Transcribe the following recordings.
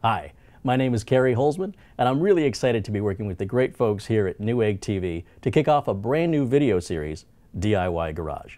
Hi, my name is Carey Holzman, and I'm really excited to be working with the great folks here at Newegg TV to kick off a brand new video series, DIY Garage.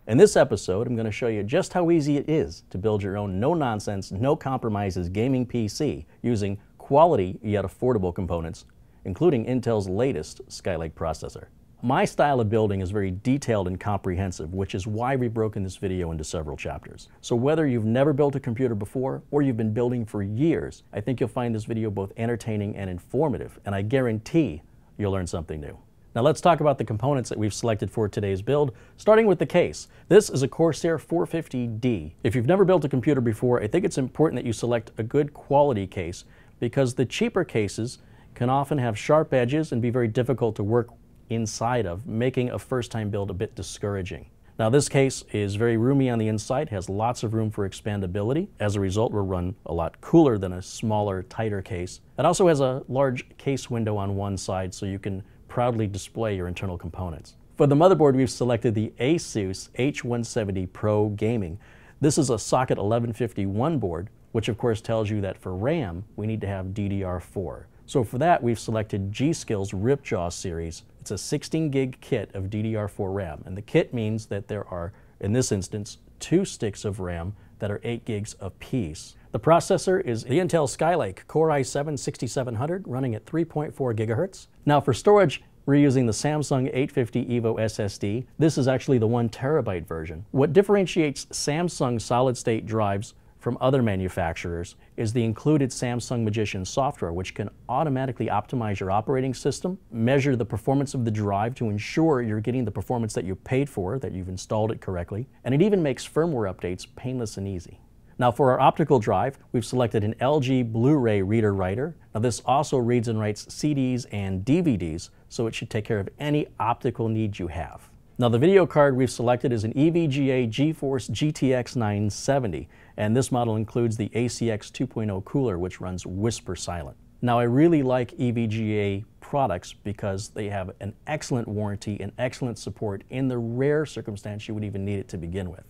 In this episode, I'm going to show you just how easy it is to build your own no-nonsense, no-compromises gaming PC using quality yet affordable components, including Intel's latest Skylake processor. My style of building is very detailed and comprehensive, which is why we've broken this video into several chapters. So whether you've never built a computer before or you've been building for years, I think you'll find this video both entertaining and informative, and I guarantee you'll learn something new. Now let's talk about the components that we've selected for today's build, starting with the case. This is a Corsair 450D. If you've never built a computer before, I think it's important that you select a good quality case because the cheaper cases can often have sharp edges and be very difficult to work inside of, making a first-time build a bit discouraging. Now this case is very roomy on the inside, has lots of room for expandability. As a result, will run a lot cooler than a smaller, tighter case. It also has a large case window on one side so you can proudly display your internal components. For the motherboard, we've selected the ASUS H170 Pro Gaming. This is a socket 1151 board, which of course tells you that for RAM, we need to have DDR4. So for that, we've selected G.skill's Ripjaw series. It's a 16 gig kit of DDR4 RAM, and the kit means that there are, in this instance, 2 sticks of RAM that are 8 gigs apiece. The processor is the Intel Skylake Core i7-6700 running at 3.4 gigahertz. Now for storage, we're using the Samsung 850 EVO SSD. This is actually the 1 terabyte version. What differentiates Samsung solid-state drives from other manufacturers is the included Samsung Magician software, which can automatically optimize your operating system, measure the performance of the drive to ensure you're getting the performance that you paid for, that you've installed it correctly, and it even makes firmware updates painless and easy. Now for our optical drive, we've selected an LG Blu-ray reader-writer. Now this also reads and writes CDs and DVDs, so it should take care of any optical needs you have. Now the video card we've selected is an EVGA GeForce GTX 970, and this model includes the ACX 2.0 cooler, which runs whisper silent. Now I really like EVGA products because they have an excellent warranty and excellent support in the rare circumstance you would even need it to begin with.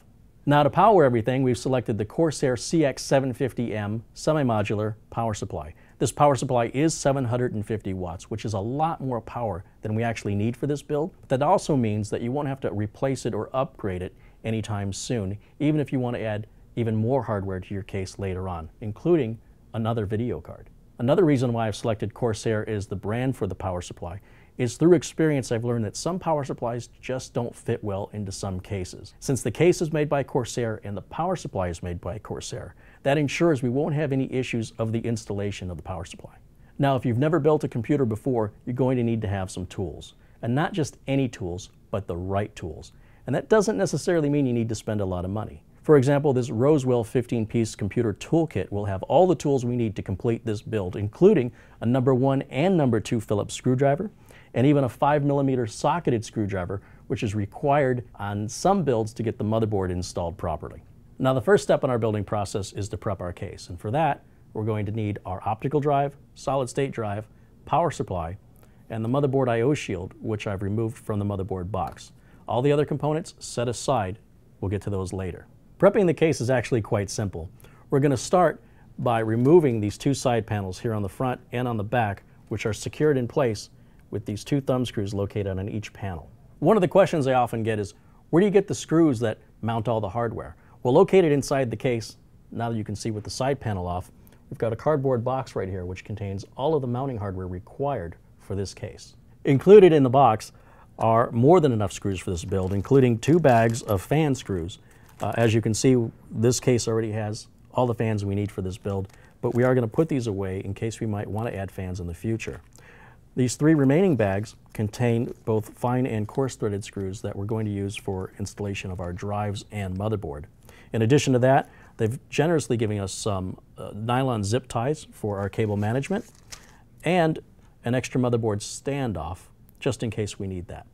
Now to power everything, we've selected the Corsair CX750M semi-modular power supply. This power supply is 750 watts, which is a lot more power than we actually need for this build. That also means that you won't have to replace it or upgrade it anytime soon, even if you want to add even more hardware to your case later on, including another video card. Another reason why I've selected Corsair is the brand for the power supply. Is through experience I've learned that some power supplies just don't fit well into some cases. Since the case is made by Corsair and the power supply is made by Corsair, that ensures we won't have any issues of the installation of the power supply. Now if you've never built a computer before, you're going to need to have some tools. And not just any tools, but the right tools. And that doesn't necessarily mean you need to spend a lot of money. For example, this Rosewell 15-piece computer toolkit will have all the tools we need to complete this build, including a number 1 and number 2 Phillips screwdriver, and even a 5mm socketed screwdriver, which is required on some builds to get the motherboard installed properly. Now the first step in our building process is to prep our case, and for that we're going to need our optical drive, solid-state drive, power supply, and the motherboard I/O shield, which I've removed from the motherboard box. All the other components set aside. We'll get to those later. Prepping the case is actually quite simple. We're going to start by removing these 2 side panels here on the front and on the back, which are secured in place with these 2 thumb screws located on each panel. One of the questions I often get is, where do you get the screws that mount all the hardware? Well, located inside the case, now that you can see with the side panel off, we've got a cardboard box right here which contains all of the mounting hardware required for this case. Included in the box are more than enough screws for this build, including 2 bags of fan screws. As you can see, this case already has all the fans we need for this build, but we are going to put these away in case we might want to add fans in the future. These 3 remaining bags contain both fine and coarse threaded screws that we're going to use for installation of our drives and motherboard. In addition to that, they've generously given us some nylon zip ties for our cable management and an extra motherboard standoff just in case we need that.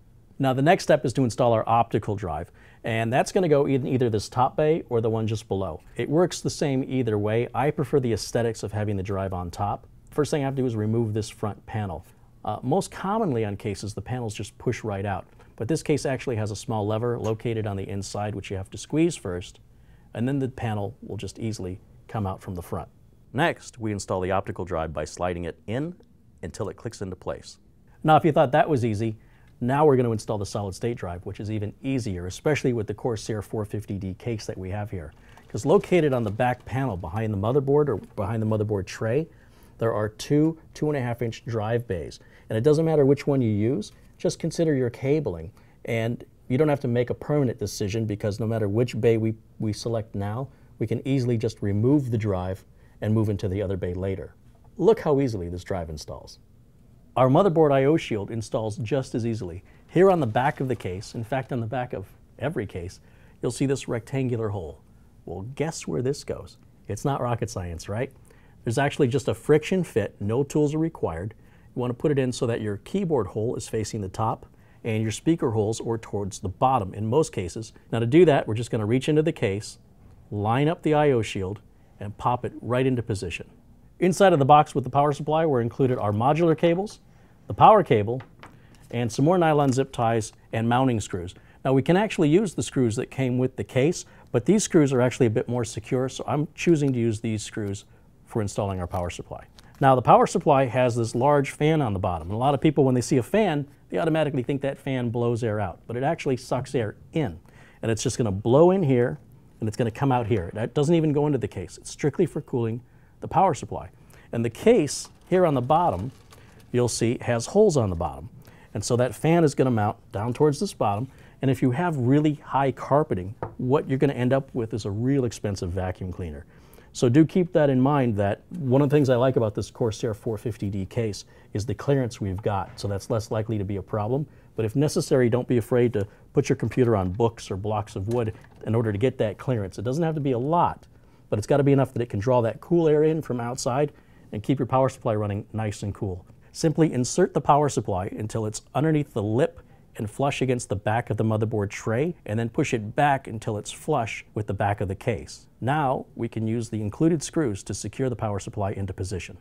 Now the next step is to install our optical drive, and that's going to go in either this top bay or the one just below. It works the same either way. I prefer the aesthetics of having the drive on top. First thing I have to do is remove this front panel. Most commonly on cases, the panels just push right out. but this case actually has a small lever located on the inside which you have to squeeze first, and then the panel will just easily come out from the front. Next, we install the optical drive by sliding it in until it clicks into place. Now, if you thought that was easy, now we're going to install the solid state drive, which is even easier, especially with the Corsair 450D case that we have here. Because located on the back panel behind the motherboard or behind the motherboard tray, there are two 2.5-inch drive bays. And it doesn't matter which one you use, just consider your cabling. And you don't have to make a permanent decision because no matter which bay we select now, we can easily just remove the drive and move into the other bay later. Look how easily this drive installs. Our motherboard I/O shield installs just as easily. Here on the back of the case, in fact on the back of every case, you'll see this rectangular hole. Well, guess where this goes? It's not rocket science, right? There's actually just a friction fit, no tools are required. You want to put it in so that your keyboard hole is facing the top and your speaker holes are towards the bottom in most cases. Now to do that, we're just going to reach into the case, line up the I/O shield, and pop it right into position. Inside of the box with the power supply were included our modular cables, the power cable, and some more nylon zip ties and mounting screws. Now we can actually use the screws that came with the case, but these screws are actually a bit more secure, so I'm choosing to use these screws for installing our power supply. Now the power supply has this large fan on the bottom, and a lot of people when they see a fan, they automatically think that fan blows air out, but it actually sucks air in. And it's just going to blow in here, and it's going to come out here. That doesn't even go into the case. It's strictly for cooling the power supply. And the case here on the bottom, you'll see has holes on the bottom. And so that fan is going to mount down towards this bottom. And if you have really high carpeting, what you're going to end up with is a real expensive vacuum cleaner. So do keep that in mind, that one of the things I like about this Corsair 450D case is the clearance we've got. So that's less likely to be a problem. But if necessary, don't be afraid to put your computer on books or blocks of wood in order to get that clearance. It doesn't have to be a lot, but it's got to be enough that it can draw that cool air in from outside and keep your power supply running nice and cool. Simply insert the power supply until it's underneath the lip and flush against the back of the motherboard tray, and then push it back until it's flush with the back of the case. Now we can use the included screws to secure the power supply into position.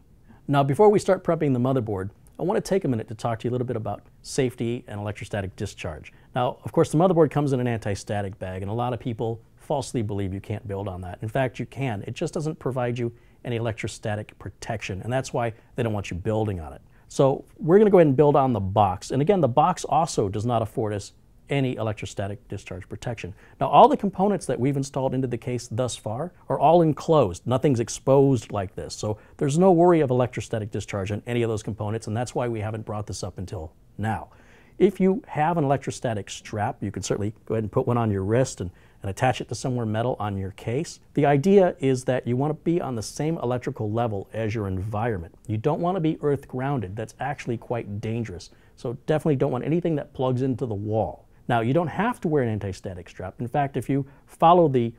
Now before we start prepping the motherboard, I want to take a minute to talk to you a little bit about safety and electrostatic discharge. Now, of course, the motherboard comes in an anti-static bag, and a lot of people falsely believe you can't build on that. In fact, you can. It just doesn't provide you any electrostatic protection, and that's why they don't want you building on it. So we're going to go ahead and build on the box. And again, the box also does not afford us any electrostatic discharge protection. Now, all the components that we've installed into the case thus far are all enclosed. Nothing's exposed like this. So there's no worry of electrostatic discharge on any of those components, and that's why we haven't brought this up until now. If you have an electrostatic strap, you can certainly go ahead and put one on your wrist and attach it to somewhere metal on your case. The idea is that you want to be on the same electrical level as your environment. You don't want to be earth grounded. That's actually quite dangerous. So definitely don't want anything that plugs into the wall. Now, you don't have to wear an anti-static strap. In fact, if you follow the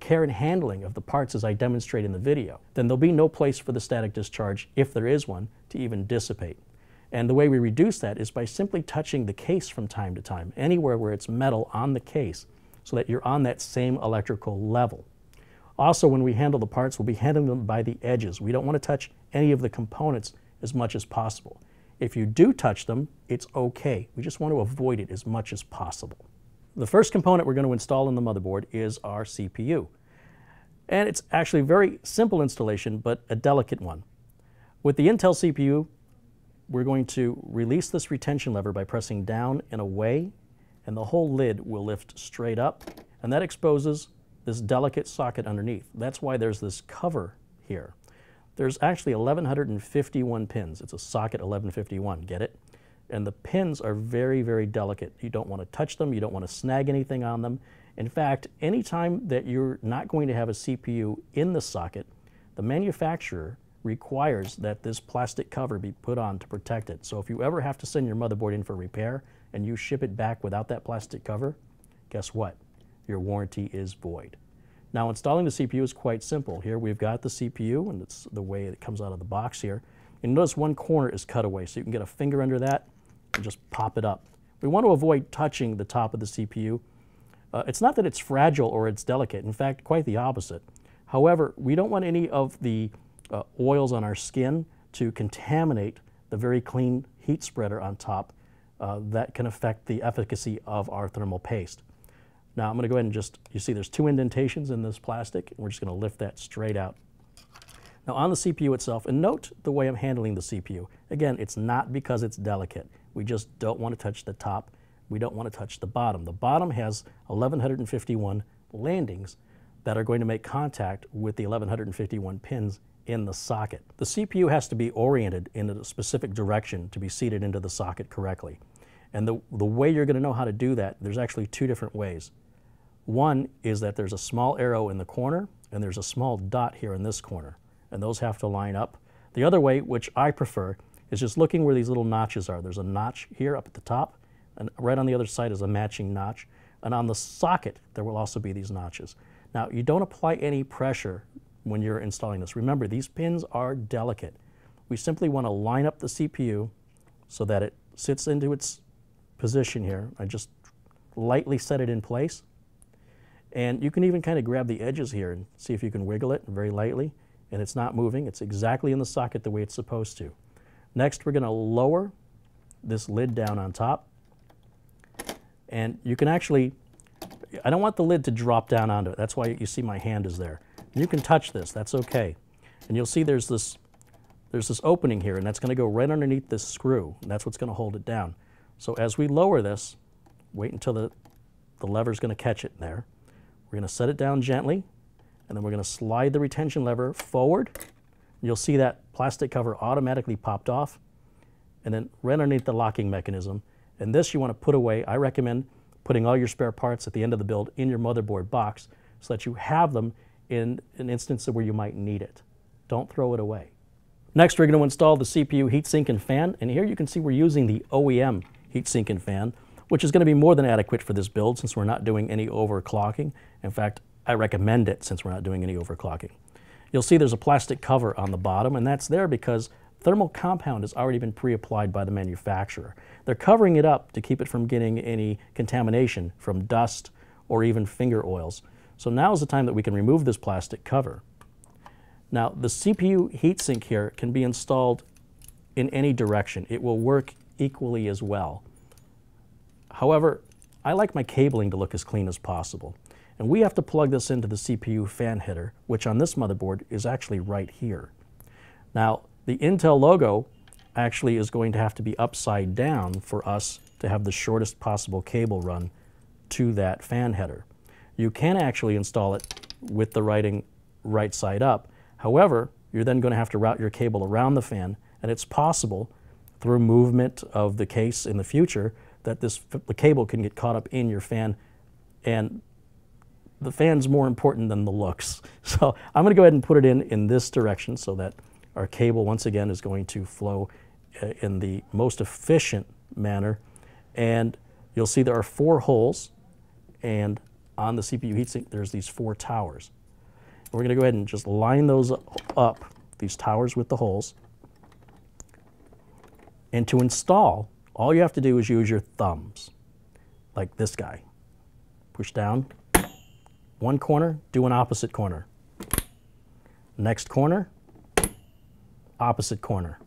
care and handling of the parts as I demonstrate in the video, then there'll be no place for the static discharge, if there is one, to even dissipate. And the way we reduce that is by simply touching the case from time to time, anywhere where it's metal on the case, so that you're on that same electrical level. Also, when we handle the parts, we'll be handling them by the edges. We don't want to touch any of the components as much as possible. If you do touch them, it's okay. We just want to avoid it as much as possible. The first component we're going to install in the motherboard is our CPU. And it's actually a very simple installation, but a delicate one. With the Intel CPU, we're going to release this retention lever by pressing down and away, and the whole lid will lift straight up, and that exposes this delicate socket underneath. That's why there's this cover here. There's actually 1,151 pins. It's a socket 1151, get it? And the pins are very, very delicate. You don't want to touch them, you don't want to snag anything on them. In fact, anytime that you're not going to have a CPU in the socket, the manufacturer requires that this plastic cover be put on to protect it. So if you ever have to send your motherboard in for repair and you ship it back without that plastic cover, guess what? Your warranty is void. Now, installing the CPU is quite simple. Here we've got the CPU, and it's the way it comes out of the box here. And notice one corner is cut away, so you can get a finger under that and just pop it up. We want to avoid touching the top of the CPU. It's not that it's fragile or it's delicate. In fact, quite the opposite. However, we don't want any of the oils on our skin to contaminate the very clean heat spreader on top that can affect the efficacy of our thermal paste. Now I'm going to go ahead and just, you see there's 2 indentations in this plastic, and we're just going to lift that straight out. Now on the CPU itself, and note the way I'm handling the CPU. Again, it's not because it's delicate. We just don't want to touch the top. We don't want to touch the bottom. The bottom has 1151 landings that are going to make contact with the 1151 pins in the socket. The CPU has to be oriented in a specific direction to be seated into the socket correctly. And the way you're going to know how to do that, there's actually 2 different ways. One is that there's a small arrow in the corner, and there's a small dot here in this corner, and those have to line up. The other way, which I prefer, is just looking where these little notches are. There's a notch here up at the top, and right on the other side is a matching notch. And on the socket, there will also be these notches. Now, you don't apply any pressure when you're installing this. Remember, these pins are delicate. We simply want to line up the CPU so that it sits into its position here. I just lightly set it in place. And you can even kind of grab the edges here and see if you can wiggle it very lightly. And it's not moving. It's exactly in the socket the way it's supposed to. Next, we're going to lower this lid down on top. And you can actually, I don't want the lid to drop down onto it. That's why you see my hand is there. And you can touch this, that's okay. And you'll see there's this opening here, and that's going to go right underneath this screw, and that's what's going to hold it down. So as we lower this, wait until the lever's going to catch it there. We're going to set it down gently, and then we're going to slide the retention lever forward. You'll see that plastic cover automatically popped off, and then right underneath the locking mechanism. And this you want to put away. I recommend putting all your spare parts at the end of the build in your motherboard box so that you have them in an instance where you might need it. Don't throw it away. Next, we're going to install the CPU heatsink and fan. And here you can see we're using the OEM heatsink and fan, which is going to be more than adequate for this build since we're not doing any overclocking. In fact, I recommend it since we're not doing any overclocking. You'll see there's a plastic cover on the bottom, and that's there because thermal compound has already been pre-applied by the manufacturer. They're covering it up to keep it from getting any contamination from dust or even finger oils. So now is the time that we can remove this plastic cover. Now the CPU heatsink here can be installed in any direction. It will work equally as well. However, I like my cabling to look as clean as possible. And we have to plug this into the CPU fan header, which on this motherboard is actually right here. Now, the Intel logo actually is going to have to be upside down for us to have the shortest possible cable run to that fan header. You can actually install it with the writing right side up. However, you're then going to have to route your cable around the fan, and it's possible through movement of the case in the future that the cable can get caught up in your fan, and the fan's more important than the looks. So I'm going to go ahead and put it in this direction so that our cable, once again, is going to flow in the most efficient manner. And you'll see there are 4 holes, and on the CPU heatsink, there's these 4 towers. We're going to go ahead and just line those up, these towers with the holes. And to install, all you have to do is use your thumbs, like this guy. Push down, one corner, do an opposite corner. Next corner, opposite corner.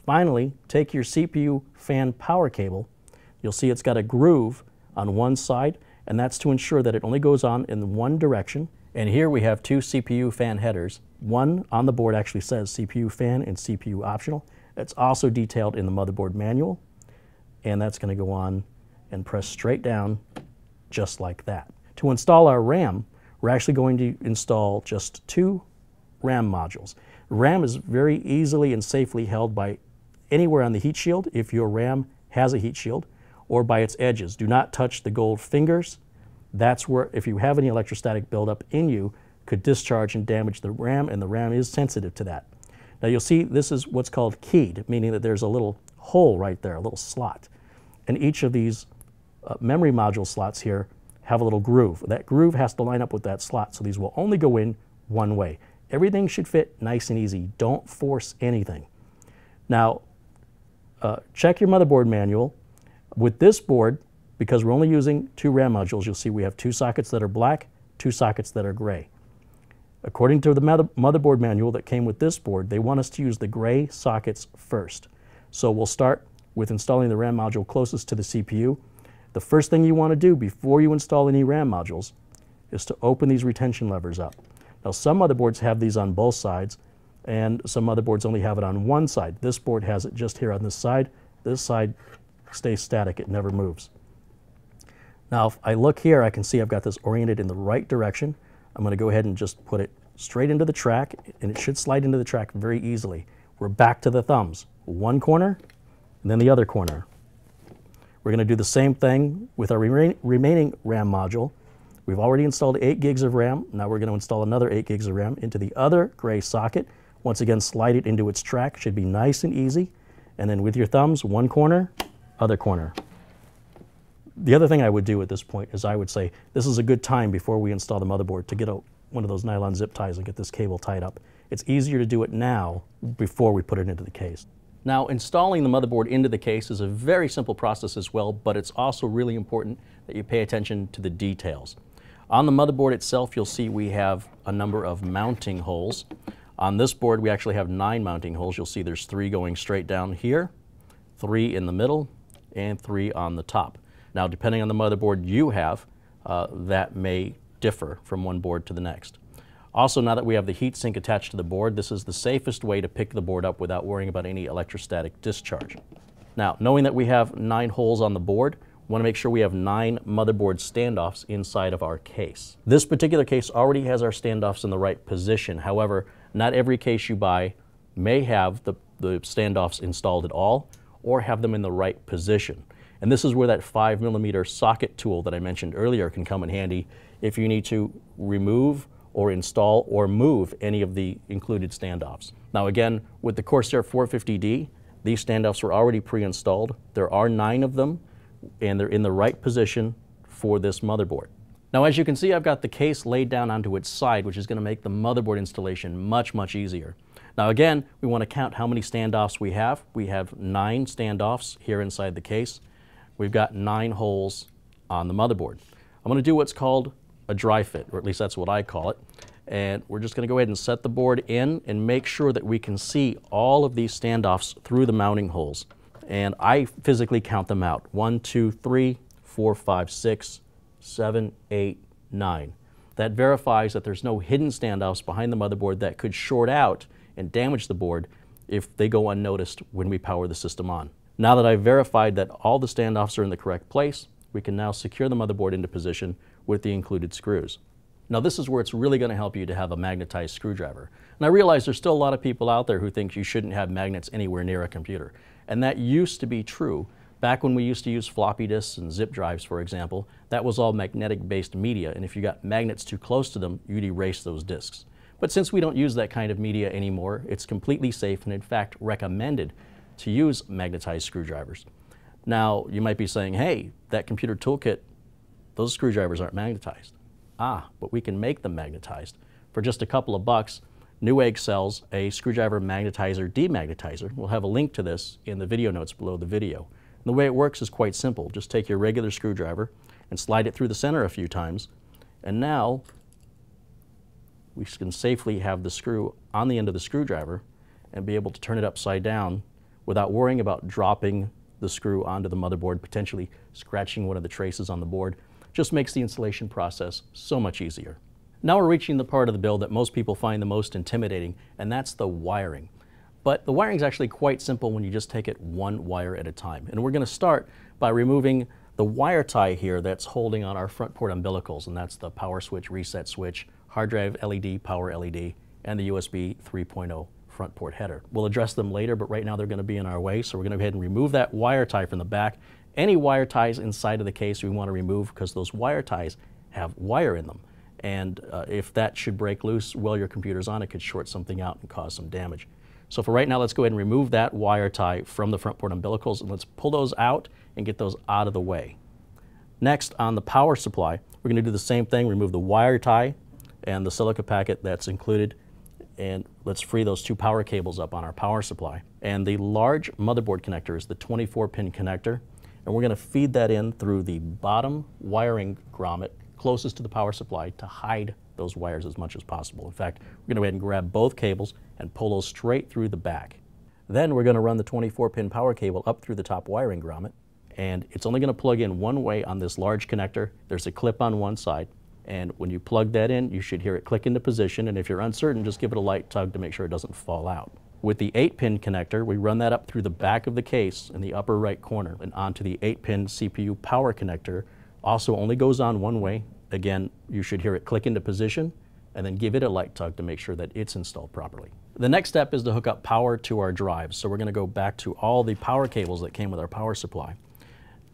Finally, take your CPU fan power cable. You'll see it's got a groove on one side, and that's to ensure that it only goes on in one direction. And here we have 2 CPU fan headers. One on the board actually says CPU fan and CPU optional. It's also detailed in the motherboard manual, and that's going to go on and press straight down just like that. To install our RAM, we're actually going to install just 2 RAM modules. RAM is very easily and safely held by anywhere on the heat shield if your RAM has a heat shield, or by its edges. Do not touch the gold fingers. That's where, if you have any electrostatic buildup in you, could discharge and damage the RAM, and the RAM is sensitive to that. Now you'll see this is what's called keyed, meaning that there's a little hole right there, a little slot. And each of these memory module slots here have a little groove. That groove has to line up with that slot, so these will only go in one way. Everything should fit nice and easy. Don't force anything. Now, check your motherboard manual. With this board, because we're only using 2 RAM modules, you'll see we have 2 sockets that are black, 2 sockets that are gray. According to the motherboard manual that came with this board, they want us to use the gray sockets first. So we'll start with installing the RAM module closest to the CPU, the first thing you want to do before you install any RAM modules is to open these retention levers up. Now, some motherboards have these on both sides, and some motherboards only have it on one side. This board has it just here on this side. This side stays static, it never moves. Now, if I look here, I can see I've got this oriented in the right direction. I'm going to go ahead and just put it straight into the track, and it should slide into the track very easily. We're back to the thumbs. One corner, and then the other corner. We're going to do the same thing with our remaining RAM module. We've already installed 8 gigs of RAM. Now we're going to install another 8 gigs of RAM into the other gray socket. Once again, slide it into its track. Should be nice and easy. And then with your thumbs, one corner, other corner. The other thing I would do at this point is I would say this is a good time before we install the motherboard to get one of those nylon zip ties and get this cable tied up. It's easier to do it now before we put it into the case. Now, installing the motherboard into the case is a very simple process as well, but it's also really important that you pay attention to the details. On the motherboard itself, you'll see we have a number of mounting holes. On this board, we actually have 9 mounting holes. You'll see there's 3 going straight down here, 3 in the middle, and 3 on the top. Now, depending on the motherboard you have, that may differ from one board to the next. Also, now that we have the heatsink attached to the board, this is the safest way to pick the board up without worrying about any electrostatic discharge. Now, knowing that we have 9 holes on the board, we want to make sure we have 9 motherboard standoffs inside of our case. This particular case already has our standoffs in the right position. However, not every case you buy may have the standoffs installed at all or have them in the right position. And this is where that 5mm socket tool that I mentioned earlier can come in handy if you need to remove or install or move any of the included standoffs. Now again, with the Corsair 450D, these standoffs were already pre-installed. There are 9 of them, and they're in the right position for this motherboard. Now, as you can see, I've got the case laid down onto its side, which is going to make the motherboard installation much, much easier. Now again, we want to count how many standoffs we have. We have 9 standoffs here inside the case. We've got 9 holes on the motherboard. I'm going to do what's called a dry fit, or at least that's what I call it. And we're just going to go ahead and set the board in and make sure that we can see all of these standoffs through the mounting holes. And I physically count them out. 1, 2, 3, 4, 5, 6, 7, 8, 9. That verifies that there's no hidden standoffs behind the motherboard that could short out and damage the board if they go unnoticed when we power the system on. Now that I've verified that all the standoffs are in the correct place, we can now secure the motherboard into position with the included screws. Now this is where it's really going to help you to have a magnetized screwdriver. And I realize there's still a lot of people out there who think you shouldn't have magnets anywhere near a computer. And that used to be true. Back when we used to use floppy disks and zip drives, for example, that was all magnetic-based media, and if you got magnets too close to them, you'd erase those disks. But since we don't use that kind of media anymore, it's completely safe and in fact recommended to use magnetized screwdrivers. Now, you might be saying, hey, that computer toolkit, those screwdrivers aren't magnetized. But we can make them magnetized. For just a couple of bucks, Newegg sells a screwdriver magnetizer demagnetizer. We'll have a link to this in the video notes below the video. And the way it works is quite simple. Just take your regular screwdriver and slide it through the center a few times, and now we can safely have the screw on the end of the screwdriver and be able to turn it upside down without worrying about dropping the screw onto the motherboard, potentially scratching one of the traces on the board. Just makes the installation process so much easier. Now we're reaching the part of the build that most people find the most intimidating, and that's the wiring. But the wiring is actually quite simple when you just take it one wire at a time. And we're going to start by removing the wire tie here that's holding on our front port umbilicals, and that's the power switch, reset switch, hard drive LED, power LED, and the USB 3.0 front port header. We'll address them later, but right now they're going to be in our way, so we're going to go ahead and remove that wire tie from the back. Any wire ties inside of the case we want to remove because those wire ties have wire in them. And if that should break loose while your computer's on, it could short something out and cause some damage. So for right now, let's go ahead and remove that wire tie from the front port umbilicals, and let's pull those out and get those out of the way. Next, on the power supply, we're going to do the same thing, remove the wire tie and the silica packet that's included, and let's free those 2 power cables up on our power supply. And the large motherboard connector is the 24-pin connector, and we're going to feed that in through the bottom wiring grommet closest to the power supply to hide those wires as much as possible. In fact, we're going to go ahead and grab both cables and pull those straight through the back. Then we're going to run the 24-pin power cable up through the top wiring grommet, and it's only going to plug in one way on this large connector. There's a clip on one side, and when you plug that in, you should hear it click into position, and if you're uncertain, just give it a light tug to make sure it doesn't fall out. With the 8-pin connector, we run that up through the back of the case in the upper right corner and onto the 8-pin CPU power connector. Also only goes on one way. Again, you should hear it click into position, and then give it a light tug to make sure that it's installed properly. The next step is to hook up power to our drives. So we're going to go back to all the power cables that came with our power supply.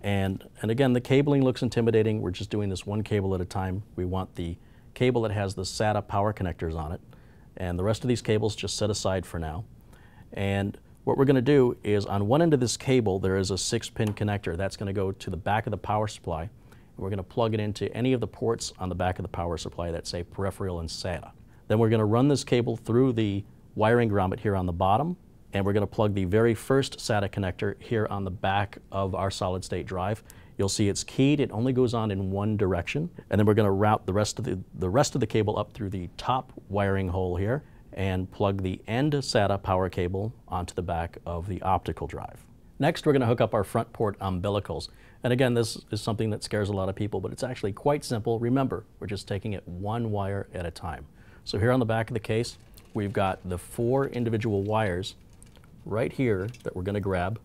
And again, the cabling looks intimidating. We're just doing this one cable at a time. We want the cable that has the SATA power connectors on it. And the rest of these cables just set aside for now. And what we're going to do is on one end of this cable, there is a 6-pin connector. That's going to go to the back of the power supply. We're going to plug it into any of the ports on the back of the power supply that say peripheral and SATA. Then we're going to run this cable through the wiring grommet here on the bottom, and we're going to plug the very first SATA connector here on the back of our solid-state drive. You'll see it's keyed. It only goes on in one direction. And then we're going to route the rest of the cable up through the top wiring hole here and plug the end SATA power cable onto the back of the optical drive. Next, we're going to hook up our front port umbilicals. And again, this is something that scares a lot of people, but it's actually quite simple. Remember, we're just taking it one wire at a time. So here on the back of the case, we've got the 4 individual wires right here that we're going to grab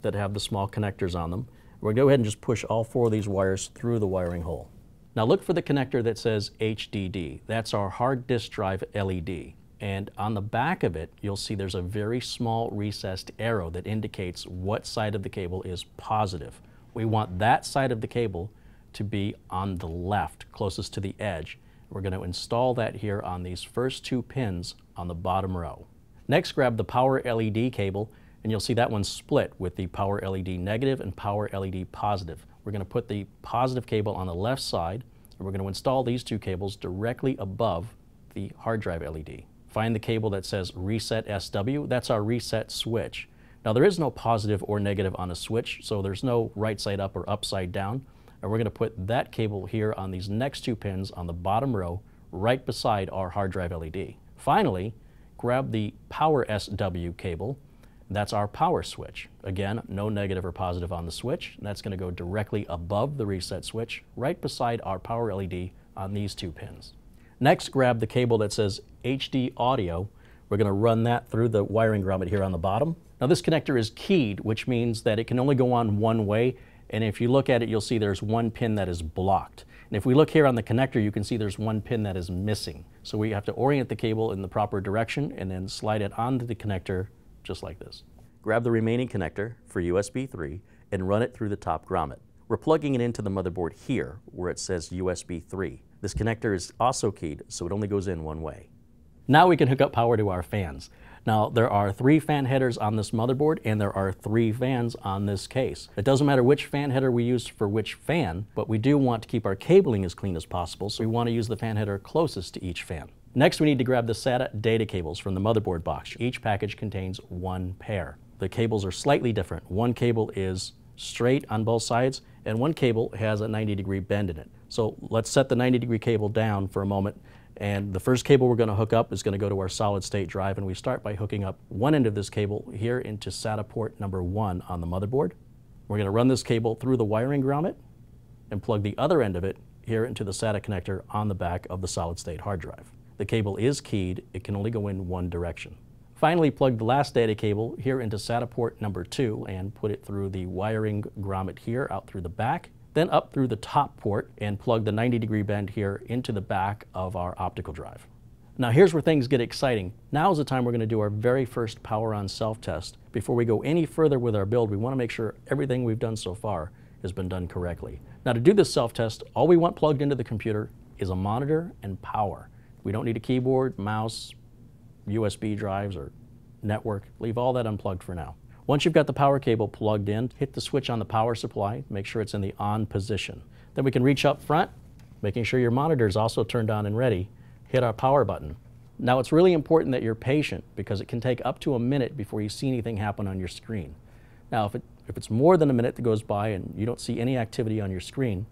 that have the small connectors on them. We're going to go ahead and just push all 4 of these wires through the wiring hole. Now look for the connector that says HDD. That's our hard disk drive LED. And on the back of it, you'll see there's a very small recessed arrow that indicates what side of the cable is positive. We want that side of the cable to be on the left, closest to the edge. We're going to install that here on these first 2 pins on the bottom row. Next, grab the power LED cable, and you'll see that one's split with the power LED negative and power LED positive. We're going to put the positive cable on the left side, and we're going to install these 2 cables directly above the hard drive LED. Find the cable that says Reset SW. That's our reset switch. Now there is no positive or negative on a switch, so there's no right side up or upside down. And we're going to put that cable here on these next 2 pins on the bottom row, right beside our hard drive LED. Finally, grab the power SW cable. That's our power switch. Again, no negative or positive on the switch. That's going to go directly above the reset switch, right beside our power LED on these 2 pins. Next, grab the cable that says HD audio. We're going to run that through the wiring grommet here on the bottom. Now this connector is keyed, which means that it can only go on one way. And if you look at it, you'll see there's 1 pin that is blocked. And if we look here on the connector, you can see there's 1 pin that is missing. So we have to orient the cable in the proper direction and then slide it onto the connector just like this. Grab the remaining connector for USB 3 and run it through the top grommet. We're plugging it into the motherboard here where it says USB 3. This connector is also keyed, so it only goes in one way. Now we can hook up power to our fans. Now there are 3 fan headers on this motherboard and there are 3 fans on this case. It doesn't matter which fan header we use for which fan, but we do want to keep our cabling as clean as possible, so we want to use the fan header closest to each fan. Next, we need to grab the SATA data cables from the motherboard box. Each package contains 1 pair. The cables are slightly different. One cable is straight on both sides and one cable has a 90-degree bend in it. So let's set the 90-degree cable down for a moment. And the first cable we're going to hook up is going to go to our solid-state drive, and we start by hooking up one end of this cable here into SATA port number 1 on the motherboard. We're going to run this cable through the wiring grommet and plug the other end of it here into the SATA connector on the back of the solid-state hard drive. The cable is keyed. It can only go in one direction. Finally, plug the last data cable here into SATA port number 2 and put it through the wiring grommet here out through the back. Then up through the top port and plug the 90-degree bend here into the back of our optical drive. Now here's where things get exciting. Now is the time we're going to do our very first power on self-test. Before we go any further with our build, we want to make sure everything we've done so far has been done correctly. Now to do this self-test, all we want plugged into the computer is a monitor and power. We don't need a keyboard, mouse, USB drives, or network. Leave all that unplugged for now. Once you've got the power cable plugged in, hit the switch on the power supply, make sure it's in the on position. Then we can reach up front, making sure your monitor is also turned on and ready, hit our power button. Now it's really important that you're patient because it can take up to a minute before you see anything happen on your screen. Now if it's more than a minute that goes by and you don't see any activity on your screen,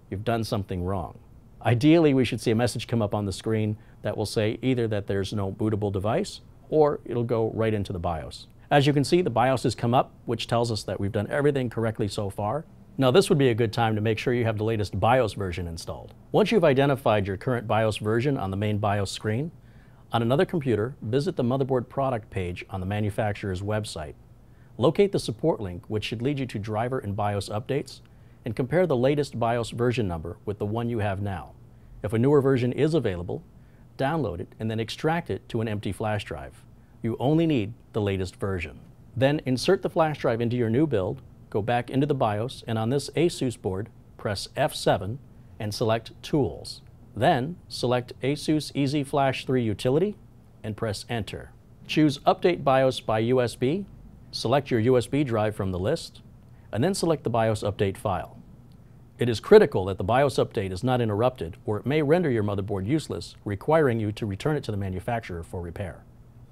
you've done something wrong. Ideally, we should see a message come up on the screen that will say either that there's no bootable device or it'll go right into the BIOS. As you can see, the BIOS has come up, which tells us that we've done everything correctly so far. Now this would be a good time to make sure you have the latest BIOS version installed. Once you've identified your current BIOS version on the main BIOS screen, on another computer, visit the motherboard product page on the manufacturer's website. Locate the support link, which should lead you to driver and BIOS updates, and compare the latest BIOS version number with the one you have now. If a newer version is available, download it and then extract it to an empty flash drive. You only need the latest version. Then insert the flash drive into your new build, go back into the BIOS, and on this ASUS board, press F7 and select Tools. Then select ASUS Easy Flash 3 Utility and press Enter. Choose Update BIOS by USB, select your USB drive from the list, and then select the BIOS update file. It is critical that the BIOS update is not interrupted, or it may render your motherboard useless, requiring you to return it to the manufacturer for repair.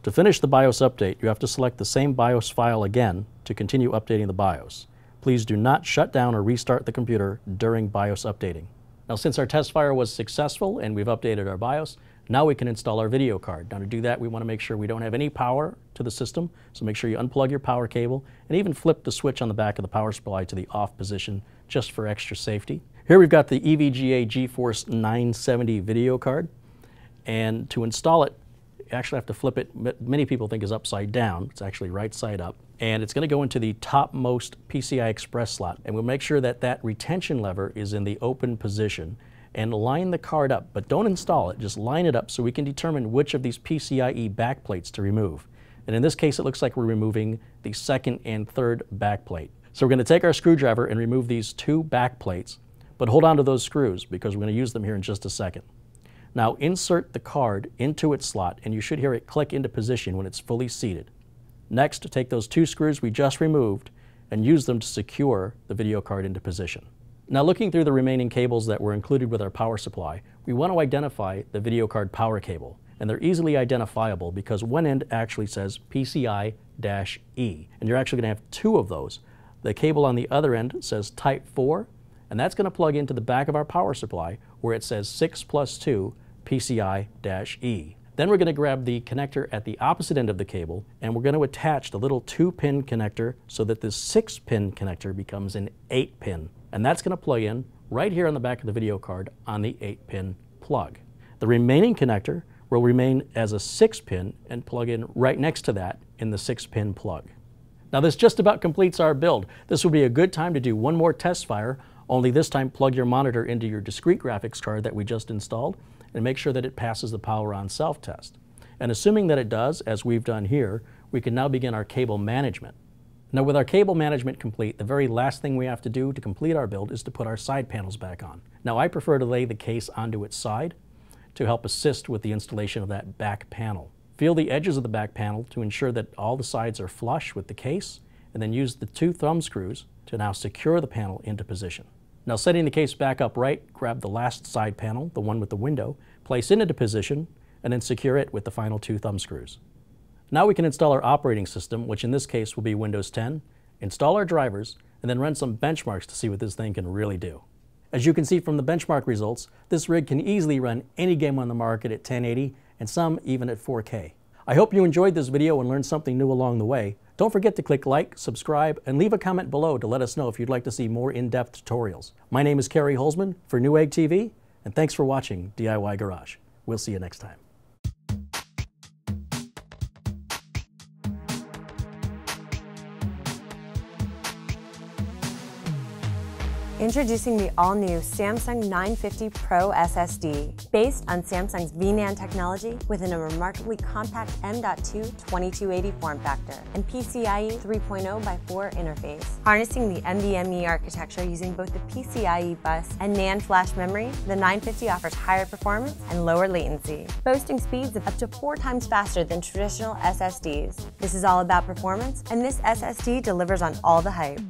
To finish the BIOS update, you have to select the same BIOS file again to continue updating the BIOS. Please do not shut down or restart the computer during BIOS updating. Now, since our test fire was successful and we've updated our BIOS, now we can install our video card. Now to do that, we want to make sure we don't have any power to the system, so make sure you unplug your power cable and even flip the switch on the back of the power supply to the off position just for extra safety. Here we've got the EVGA GeForce 970 video card, and to install it, you actually have to flip it. Many people think is upside down. It's actually right side up, and it's going to go into the topmost PCI Express slot, and we'll make sure that that retention lever is in the open position, and line the card up, but don't install it, just line it up so we can determine which of these PCIe backplates to remove. And in this case, it looks like we're removing the second and third backplate. So we're going to take our screwdriver and remove these two backplates, but hold on to those screws because we're going to use them here in just a second. Now insert the card into its slot, and you should hear it click into position when it's fully seated. Next, take those two screws we just removed and use them to secure the video card into position. Now, looking through the remaining cables that were included with our power supply, we want to identify the video card power cable, and they're easily identifiable because one end actually says PCI-E, and you're actually going to have two of those. The cable on the other end says Type 4, and that's going to plug into the back of our power supply where it says 6+2 PCI-E. Then we're going to grab the connector at the opposite end of the cable, and we're going to attach the little 2-pin connector so that this 6-pin connector becomes an 8-pin. And that's going to plug in right here on the back of the video card on the 8-pin plug. The remaining connector will remain as a 6-pin and plug in right next to that in the 6-pin plug. Now this just about completes our build. This will be a good time to do one more test fire, only this time plug your monitor into your discrete graphics card that we just installed and make sure that it passes the power on self-test. And assuming that it does, as we've done here, we can now begin our cable management. Now with our cable management complete, the very last thing we have to do to complete our build is to put our side panels back on. Now I prefer to lay the case onto its side to help assist with the installation of that back panel. Feel the edges of the back panel to ensure that all the sides are flush with the case, and then use the two thumb screws to now secure the panel into position. Now setting the case back upright, grab the last side panel, the one with the window, place it into position, and then secure it with the final two thumb screws. Now we can install our operating system, which in this case will be Windows 10, install our drivers, and then run some benchmarks to see what this thing can really do. As you can see from the benchmark results, this rig can easily run any game on the market at 1080 and some even at 4K. I hope you enjoyed this video and learned something new along the way. Don't forget to click like, subscribe, and leave a comment below to let us know if you'd like to see more in-depth tutorials. My name is Carey Holzman for Newegg TV, and thanks for watching DIY Garage. We'll see you next time. Introducing the all-new Samsung 950 Pro SSD. Based on Samsung's VNAND technology within a remarkably compact M.2 2280 form factor and PCIe 3.0x4 interface. Harnessing the NVMe architecture using both the PCIe bus and NAND flash memory, the 950 offers higher performance and lower latency, boasting speeds of up to 4 times faster than traditional SSDs. This is all about performance, and this SSD delivers on all the hype.